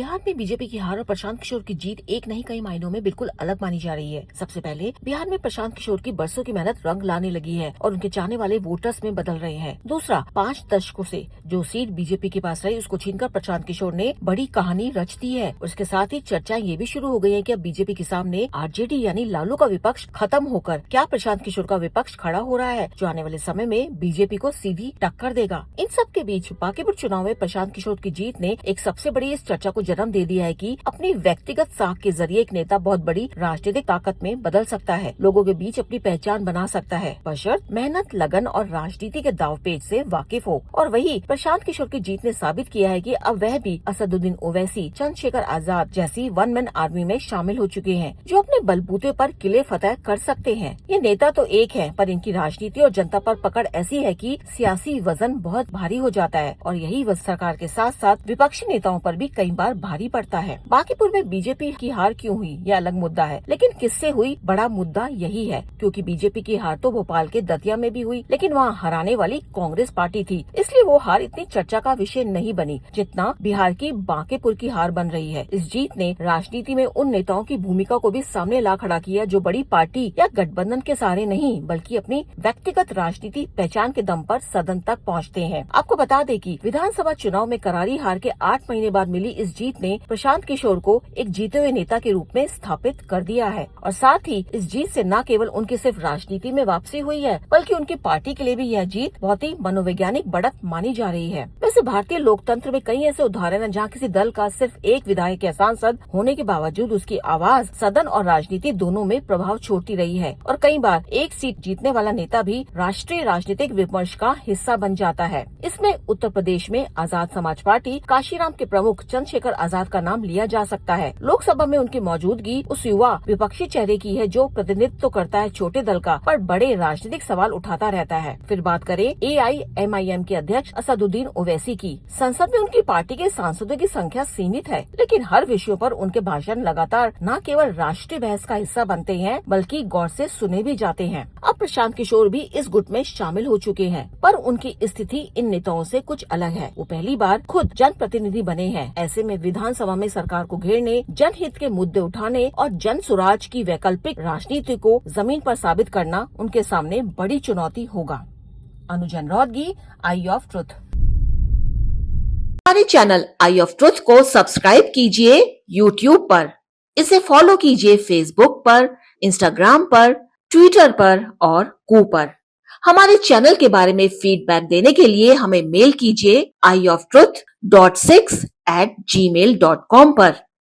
बिहार में बीजेपी की हार और प्रशांत किशोर की जीत एक नहीं कई मायनों में बिल्कुल अलग मानी जा रही है। सबसे पहले बिहार में प्रशांत किशोर की बरसों की मेहनत रंग लाने लगी है और उनके चाहने वाले वोटर्स में बदल रहे हैं। दूसरा, 5 दशकों से जो सीट बीजेपी के पास रही उसको छीनकर प्रशांत किशोर ने बड़ी कहानी रच दी है। और इसके साथ ही चर्चाएं ये भी शुरू हो गई है कि अब बीजेपी के सामने आरजेडी यानी लालू का विपक्ष खत्म होकर क्या प्रशांत किशोर का विपक्ष खड़ा हो रहा है, जो आने वाले समय में बीजेपी को सीधी टक्कर देगा। इन सब के बीच बांकीपुर चुनाव में प्रशांत किशोर की जीत ने एक सबसे बड़ी इस चर्चा को जन्म दे दिया है कि अपनी व्यक्तिगत साख के जरिए एक नेता बहुत बड़ी राजनीतिक ताकत में बदल सकता है, लोगों के बीच अपनी पहचान बना सकता है, बशर्ते मेहनत, लगन और राजनीति के दांवपेच से वाकिफ हो। और वही प्रशांत किशोर की जीत ने साबित किया है कि अब वह भी असदुद्दीन ओवैसी, चंद्रशेखर आजाद जैसी वन मैन आर्मी में शामिल हो चुके हैं, जो अपने बलबूते पर किले फतह कर सकते हैं। ये नेता तो एक है, पर इनकी राजनीति और जनता पर पकड़ ऐसी है कि सियासी वजन बहुत भारी हो जाता है और यही वह सरकार के साथ साथ विपक्षी नेताओं पर भी कई बार भारी पड़ता है। बांकीपुर में बीजेपी की हार क्यों हुई यह अलग मुद्दा है, लेकिन किससे हुई बड़ा मुद्दा यही है, क्योंकि बीजेपी की हार तो भोपाल के दतिया में भी हुई, लेकिन वहाँ हराने वाली कांग्रेस पार्टी थी, इसलिए वो हार इतनी चर्चा का विषय नहीं बनी जितना बिहार की बांकीपुर की हार बन रही है। इस जीत ने राजनीति में उन नेताओं की भूमिका को भी सामने ला खड़ा किया जो बड़ी पार्टी या गठबंधन के सहारे नहीं बल्कि अपनी व्यक्तिगत राजनीति पहचान के दम पर सदन तक पहुँचते हैं। आपको बता दें कि विधानसभा चुनाव में करारी हार के 8 महीने बाद मिली इस जीत ने प्रशांत किशोर को एक जीते हुए नेता के रूप में स्थापित कर दिया है और साथ ही इस जीत से न केवल उनकी सिर्फ राजनीति में वापसी हुई है बल्कि उनकी पार्टी के लिए भी यह जीत बहुत ही मनोवैज्ञानिक बढ़त मानी जा रही है। वैसे भारतीय लोकतंत्र में कई ऐसे उदाहरण हैं जहाँ किसी दल का सिर्फ एक विधायक या सांसद होने के बावजूद उसकी आवाज सदन और राजनीति दोनों में प्रभाव छोड़ती रही है और कई बार एक सीट जीतने वाला नेता भी राष्ट्रीय राजनीतिक विमर्श का हिस्सा बन जाता है। इसमें उत्तर प्रदेश में आजाद समाज पार्टी काशीराम के प्रमुख चंद्रशेखर आजाद का नाम लिया जा सकता है। लोकसभा में उनकी मौजूदगी उस युवा विपक्षी चेहरे की है जो प्रतिनिधित्व करता है छोटे दल का, पर बड़े राजनीतिक सवाल उठाता रहता है। फिर बात करें AIMIM के अध्यक्ष असदुद्दीन ओवैसी की, संसद में उनकी पार्टी के सांसदों की संख्या सीमित है, लेकिन हर विषयों पर उनके भाषण लगातार न केवल राष्ट्रीय बहस का हिस्सा बनते हैं बल्कि गौर से सुने भी जाते हैं। अब प्रशांत किशोर भी इस गुट में शामिल हो चुके हैं, पर उनकी स्थिति इन नेताओं से कुछ अलग है। वो पहली बार खुद जनप्रतिनिधि बने हैं। ऐसे में विधानसभा में सरकार को घेरने, जनहित के मुद्दे उठाने और जन स्वराज की वैकल्पिक राजनीति को जमीन पर साबित करना उनके सामने बड़ी चुनौती होगा। अनुजन रौदगी, आई ऑफ ट्रुथ। हमारे चैनल आई ऑफ ट्रुथ को सब्सक्राइब कीजिए YouTube पर, इसे फॉलो कीजिए Facebook पर, Instagram पर, Twitter पर और कू पर। हमारे चैनल के बारे में फीडबैक देने के लिए हमें मेल कीजिए ioftruth.6@gmail.com पर।